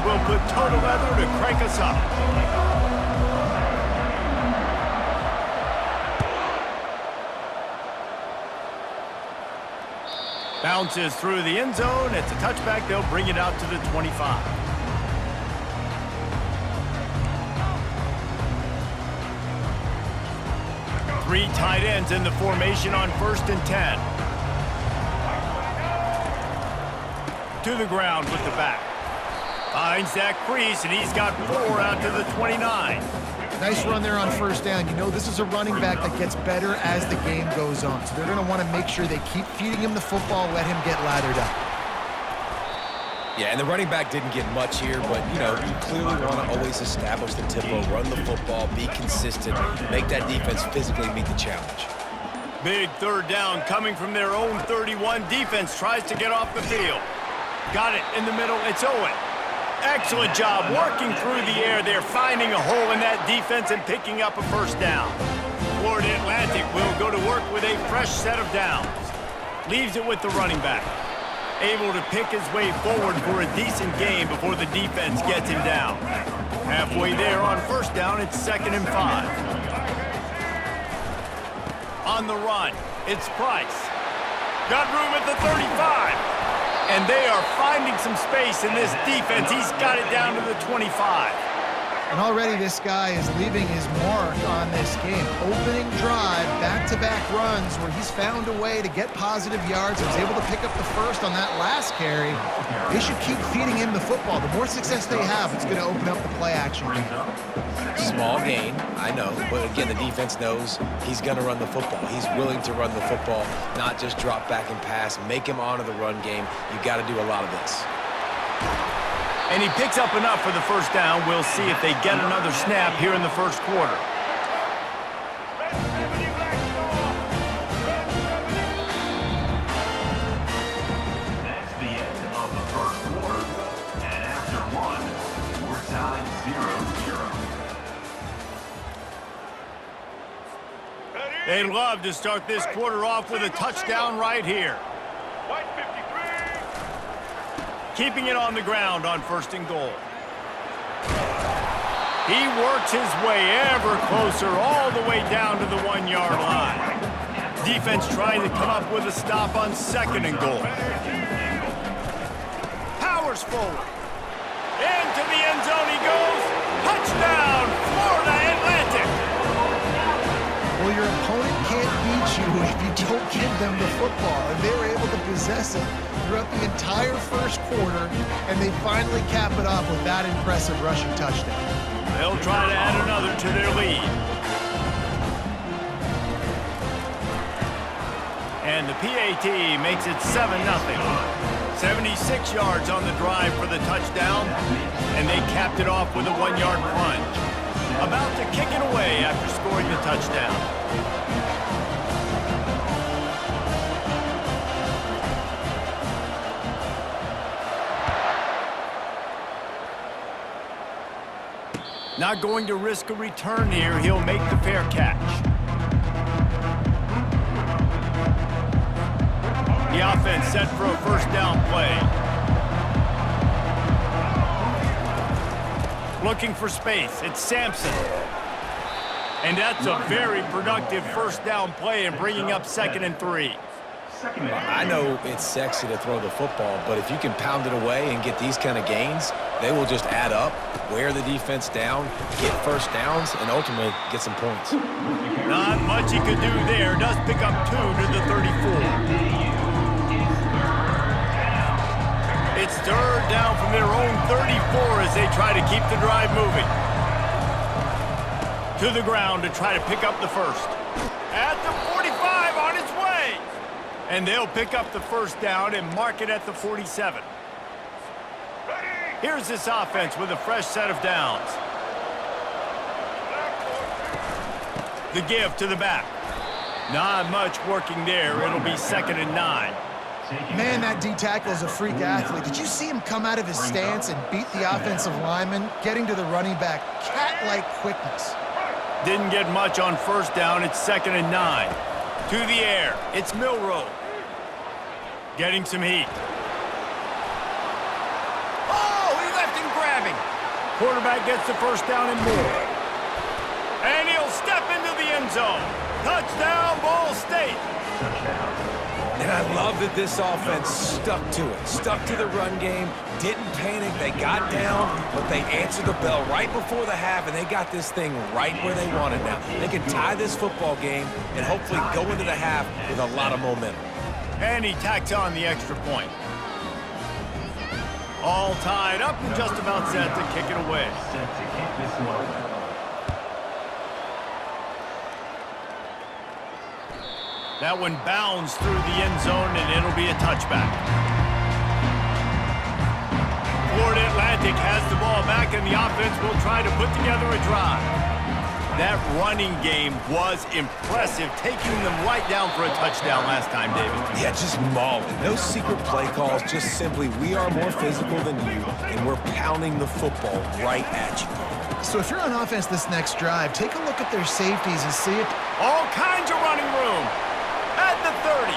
will put total leather to crank us up. Bounces through the end zone. It's a touchback. They'll bring it out to the 25. Three tight ends in the formation on 1st and 10. To the ground with the back. Finds that crease, and he's got 4 out to the 29. Nice run there on 1st down. You know, this is a running back that gets better as the game goes on. So they're going to want to make sure they keep feeding him the football, let him get lathered up. Yeah, and the running back didn't get much here, but, you know, you clearly want to always establish the tempo, run the football, be consistent, make that defense physically meet the challenge. Big 3rd down coming from their own 31. Defense tries to get off the field. Got it in the middle. It's Owen. Excellent job working through the air. They're finding a hole in that defense and picking up a 1st down. Florida Atlantic will go to work with a fresh set of downs. Leaves it with the running back. Able to pick his way forward for a decent game before the defense gets him down. Halfway there on 1st down, it's 2nd and 5. On the run, it's Price. Got room at the 35. And they are finding some space in this defense. He's got it down to the 25. And already this guy is leaving his mark on this game. Opening drive, back-to-back runs where he's found a way to get positive yards. He was able to pick up the 1st on that last carry. They should keep feeding him the football. The more success they have, it's going to open up the play-action game. Small gain, I know, but again, the defense knows he's going to run the football. He's willing to run the football, not just drop back and pass, make him honor the run game. You got to do a lot of this. And he picks up enough for the 1st down. We'll see if they get another snap here in the 1st quarter. That's the end of the 1st quarter. And after 1, we're tied 0-0. They'd love to start this quarter off with a touchdown right here. Keeping it on the ground on 1st and goal. He works his way ever closer all the way down to the 1-yard line. Defense trying to come up with a stop on 2nd and goal. Powers forward. Into the end zone he goes. Touchdown, Florida Atlantic. Well, your opponent can't beat you if you don't give them the football. And they were able to possess it throughout the entire 1st quarter, and they finally cap it off with that impressive rushing touchdown. They'll try to add another to their lead. And the PAT makes it 7-0. 76 yards on the drive for the touchdown, and they capped it off with a 1-yard plunge. About to kick it away after scoring the touchdown. Not going to risk a return here. He'll make the fair catch. The offense set for a 1st down play. Looking for space. It's Sampson. And that's a very productive 1st down play and bringing up 2nd and 3. I know it's sexy to throw the football, but if you can pound it away and get these kind of gains, they will just add up, wear the defense down, get 1st downs, and ultimately get some points. Not much he could do there. Does pick up 2 to the 34. It's 3rd down from their own 34 as they try to keep the drive moving. To the ground to try to pick up the 1st. At the 45 on its way. And they'll pick up the 1st down and mark it at the 47. Here's this offense with a fresh set of downs. The give to the back. Not much working there. It'll be 2nd and 9. Man, that D-tackle is a freak athlete. Did you see him come out of his stance and beat the offensive lineman, getting to the running back? Cat-like quickness. Didn't get much on 1st down. It's 2nd and 9. To the air. It's Milroe. Getting some heat. Oh, he left him grab Quarterback gets the first down and more. And he'll step into the end zone. Touchdown, Ball State. And I love that this offense stuck to it, stuck to the run game, didn't panic. They got down, but they answered the bell right before the half, and they got this thing right where they wanted now. They can tie this football game and hopefully go into the half with a lot of momentum. And he tacks on the extra point. All tied up and just about set to kick it away. Set to kick this one. That one bounds through the end zone, and it'll be a touchback. Florida Atlantic has the ball back, and the offense will try to put together a drive. That running game was impressive, taking them right down for a touchdown last time, David. Yeah, just mauling. No secret play calls, just simply we are more physical than you, and we're pounding the football right at you. So if you're on offense this next drive, take a look at their safeties and see if... All kinds of running room. At the 30,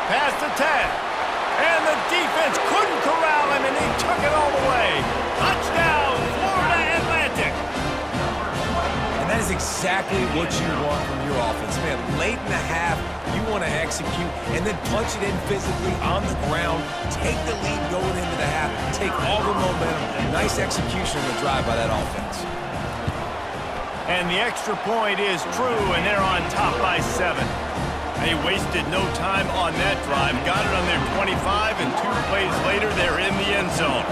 past the 10, and the defense couldn't corral him, and he took it all the way. Touchdown, Florida Atlantic. And that is exactly what you want from your offense, man. Late in the half, you want to execute and then punch it in physically on the ground, take the lead going into the half, take all the momentum. Nice execution on the drive by that offense. And the extra point is true, and they're on top by 7. They wasted no time on that drive. Got it on their 25, and 2 plays later, they're in the end zone.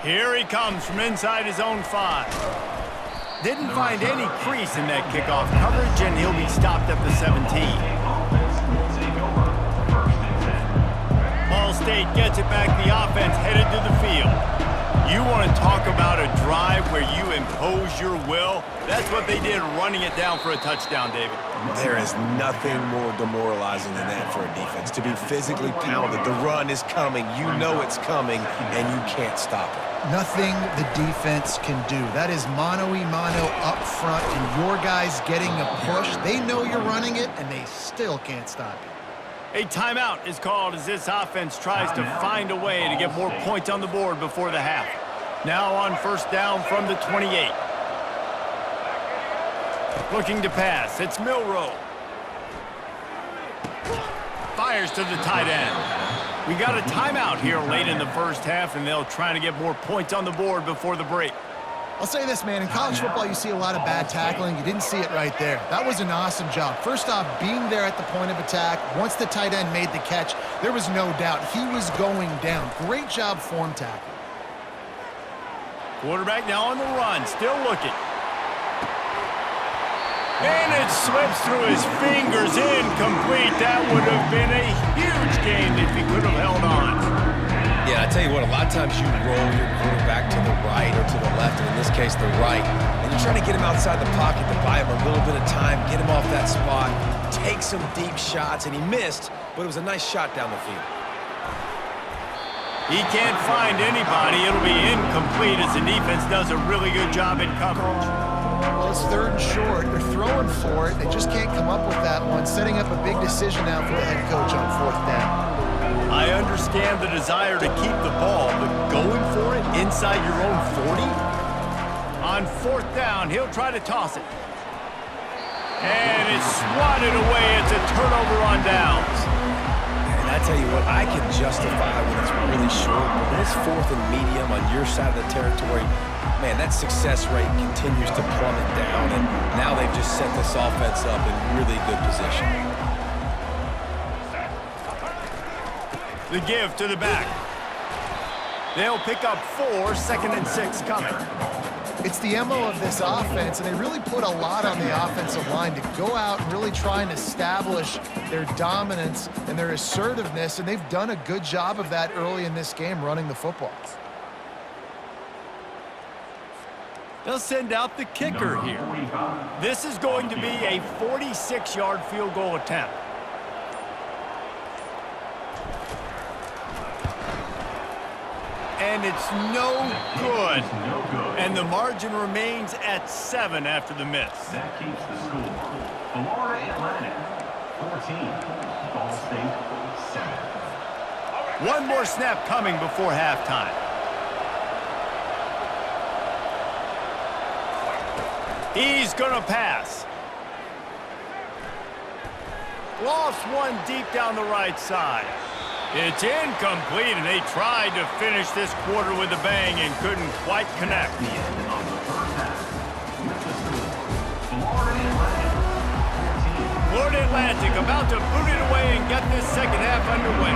Here he comes from inside his own 5. Didn't find any crease in that kickoff coverage, and he'll be stopped at the 17. Ball State gets it back. The offense headed to the field. You want to talk about a drive where you impose your will? That's what they did, running it down for a touchdown, David. There is nothing more demoralizing than that for a defense. To be physically pounded, the run is coming, you know it's coming, and you can't stop it. Nothing the defense can do. That is mano-a-mano up front, and your guys getting a push. They know you're running it, and they still can't stop you. A timeout is called as this offense tries to find a way to get more points on the board before the half. Now on first down from the 28. Looking to pass, it's Milroe. Fires to the tight end. We got a timeout here late in the first half, and they'll try to get more points on the board before the break. I'll say this, man. In college football, you see a lot of bad tackling. You didn't see it right there. That was an awesome job. First off, being there at the point of attack. Once the tight end made the catch, there was no doubt he was going down. Great job form tackling. Quarterback now on the run, still looking. And it slips through his fingers, incomplete. That would have been a huge gain if he could have held on. Yeah, I tell you what, a lot of times you roll your quarterback to the right or to the left, and in this case, the right, and you're trying to get him outside the pocket to buy him a little bit of time, get him off that spot, take some deep shots, and he missed, but it was a nice shot down the field. He can't find anybody. It'll be incomplete as the defense does a really good job in coverage. Well, it's 3rd and short. They're throwing for it. They just can't come up with that one, setting up a big decision now for the head coach on 4th down. I understand the desire to keep the ball, but going for it inside your own 40? On 4th down, he'll try to toss it. And it's swatted away. It's a turnover on downs. And I tell you what, I can justify when it's really short, but when it's 4th and medium on your side of the territory, man, that success rate continues to plummet down, and now they've just set this offense up in really good position. The give to the back. They'll pick up 4, 2nd and 6 coming. It's the MO of this offense, and they really put a lot on the offensive line to go out and really try and establish their dominance and their assertiveness, and they've done a good job of that early in this game, running the football. They'll send out the kicker here. This is going to be a 46-yard field goal attempt. And it's no good. And the margin remains at 7 after the miss. That keeps the score. Florida Atlantic, 14. Ball State, 7. One more snap coming before halftime. He's going to pass. Lost one deep down the right side. It's incomplete, and they tried to finish this quarter with a bang and couldn't quite connect. The end of the first half. With the score, Florida Atlantic 14. Florida Atlantic about to boot it away and get this second half underway.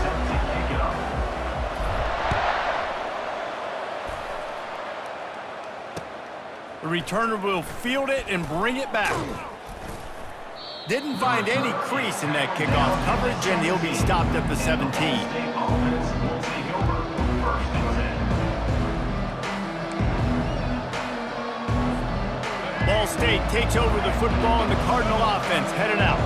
Set to kick it off. The returner will field it and bring it back. Didn't find any crease in that kickoff coverage, and he'll be stopped at the 17. State offense will take over first and 10. Ball State takes over the football, and the Cardinal offense headed out.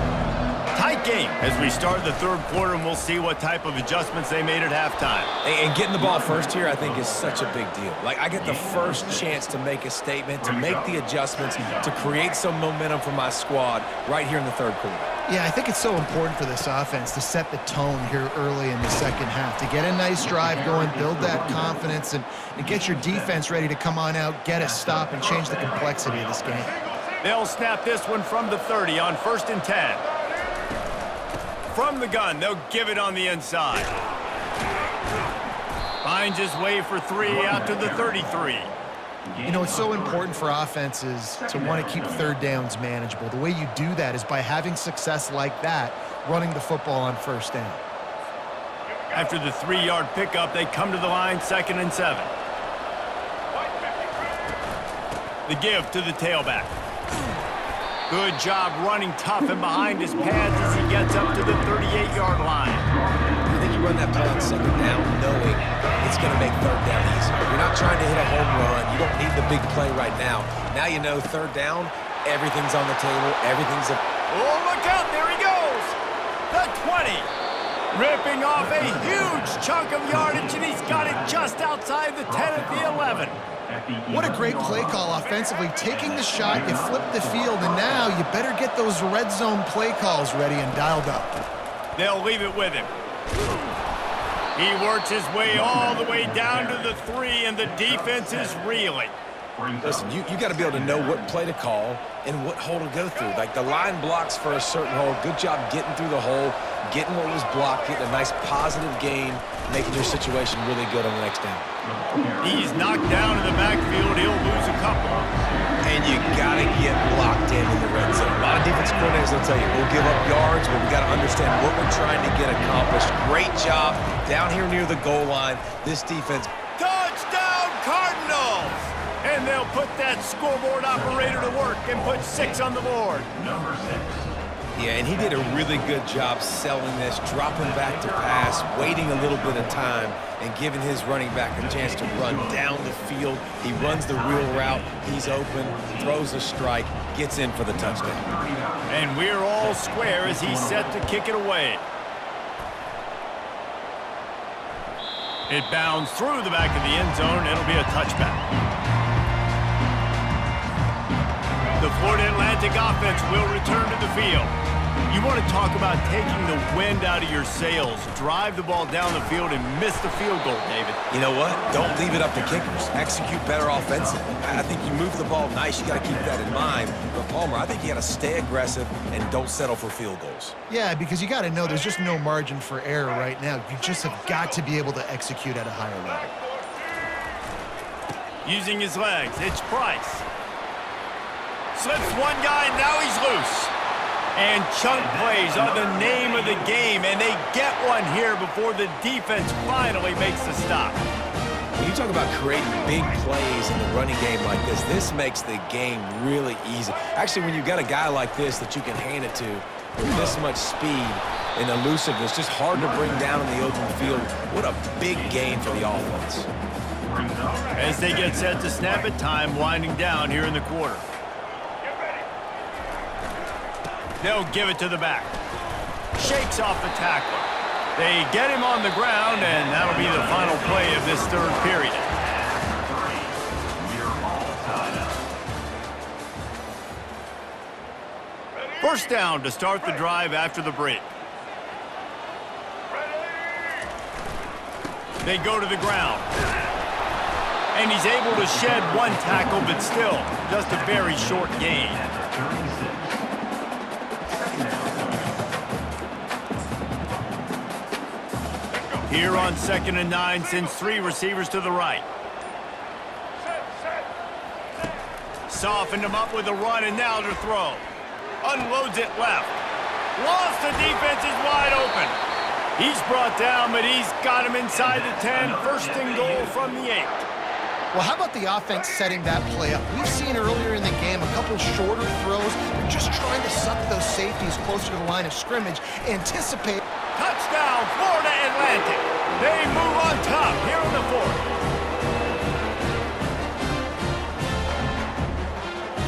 Tight game as we start the third quarter, and we'll see what type of adjustments they made at halftime. And getting the ball first here, I think, is such a big deal. Like, I get the first chance to make a statement, to make the adjustments, to create some momentum for my squad right here in the third quarter. Yeah, I think it's so important for this offense to set the tone here early in the second half, to get a nice drive going, build that confidence, and get your defense ready to come on out, get a stop, and change the complexity of this game. They'll snap this one from the 30 on 1st and 10. From the gun, they'll give it on the inside. Finds his way for 3 out to the 33. You know, it's so important for offenses to want to keep third downs manageable. The way you do that is by having success like that, running the football on first down. After the 3-yard pickup, they come to the line, 2nd and 7. The give to the tailback. Good job running tough and behind his pads as he gets up to the 38-yard line. I think you run that play on second down knowing it's going to make third down easier. You're not trying to hit a home run. You don't need the big play right now. Now you know third down, everything's on the table, everything's... Oh, look out, there he goes! The 20, ripping off a huge chunk of yardage, and he's got it just outside the 10 at the 11. What a great play call offensively. Taking the shot, you flip the field, and now you better get those red zone play calls ready and dialed up. They'll leave it with him. He works his way all the way down to the 3, and the defense is reeling. Listen, you got to be able to know what play to call and what hole to go through. Like, the line blocks for a certain hole. Good job getting through the hole, getting what was blocked, getting a nice positive gain, making your situation really good on the next down. He's knocked down in the backfield. He'll lose a couple. And you got to get locked in the red zone. A lot of defense coordinators will tell you, we'll give up yards, but we got to understand what we're trying to get accomplished. Great job down here near the goal line. This defense. Touchdown, Cardinals! And they'll put that scoreboard operator to work and put 6 on the board. Number 6. Yeah, and he did a really good job selling this, dropping back to pass, waiting a little bit of time, and giving his running back a chance to run down the field. He runs the real route. He's open, throws a strike, gets in for the touchdown. And we're all square as he's set to kick it away. It bounds through the back of the end zone. It'll be a touchback. The Florida Atlantic offense will return to the field. You want to talk about taking the wind out of your sails. Drive the ball down the field and miss the field goal, David. You know what? Don't leave it up to kickers. Execute better offensively. I think you move the ball nice. You got to keep that in mind. But, Palmer, I think you got to stay aggressive and don't settle for field goals. Yeah, because you got to know there's just no margin for error right now. You just have got to be able to execute at a higher level. Using his legs, it's Price. Slips one guy, now he's loose. And chunk plays are the name of the game, and they get one here before the defense finally makes the stop. When you talk about creating big plays in the running game like this makes the game really easy. Actually, when you've got a guy like this that you can hand it to with this much speed and elusiveness, just hard to bring down in the open field, what a big gain for the offense. As they get set to snap it, time winding down here in the quarter. They'll give it to the back. Shakes off the tackler. They get him on the ground, and that'll be the final play of this third period. First down to start the drive after the break. They go to the ground. And he's able to shed one tackle, but still, just a very short gain. Here on 2nd and 9, sends 3 receivers to the right. Softened him up with a run, and now to throw. Unloads it left. Lost, the defense is wide open. He's brought down, but he's got him inside the 10. First and goal from the 8. Well, how about the offense setting that play up? We've seen earlier in the game a couple shorter throws. They're just trying to suck those safeties closer to the line of scrimmage. Anticipate. Touchdown, Florida Atlantic. They move on top here in the 4th.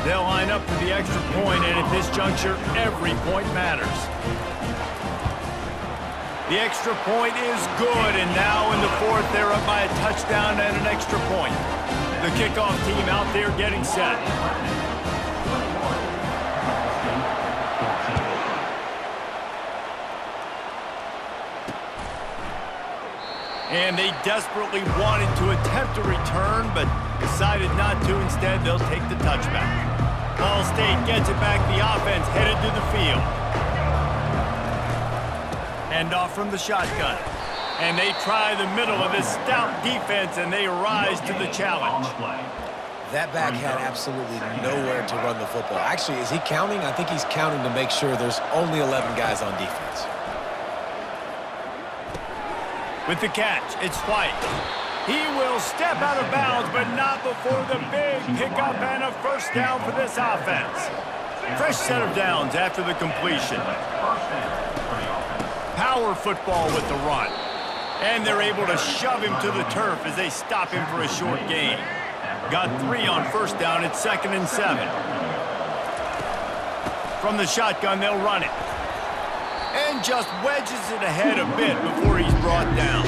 They'll line up for the extra point, and at this juncture, every point matters. The extra point is good, and now in the 4th, they're up by a touchdown and an extra point. The kickoff team out there getting set. And they desperately wanted to attempt a return, but decided not to. Instead, they'll take the touchback. Ball State gets it back. The offense headed to the field. Hand off from the shotgun. And they try the middle of this stout defense, and they rise to the challenge. That back had absolutely nowhere to run the football. Actually, is he counting? I think he's counting to make sure there's only 11 guys on defense. With the catch, it's White. He will step out of bounds, but not before the big pickup and a first down for this offense. Fresh set of downs after the completion. Power football with the run. And they're able to shove him to the turf as they stop him for a short gain. Got 3 on first down at 2nd and 7. From the shotgun, they'll run it. And just wedges it ahead a bit before he's brought down.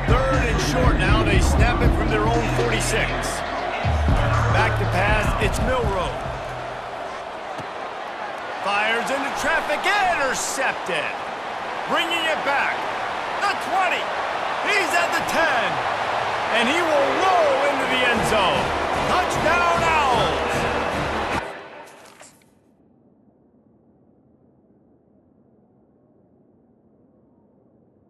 3rd and short now. They snap it from their own 46. Back to pass. It's Milroe. Fires into traffic. Intercepted. Bringing it back. The 20. He's at the 10. And he will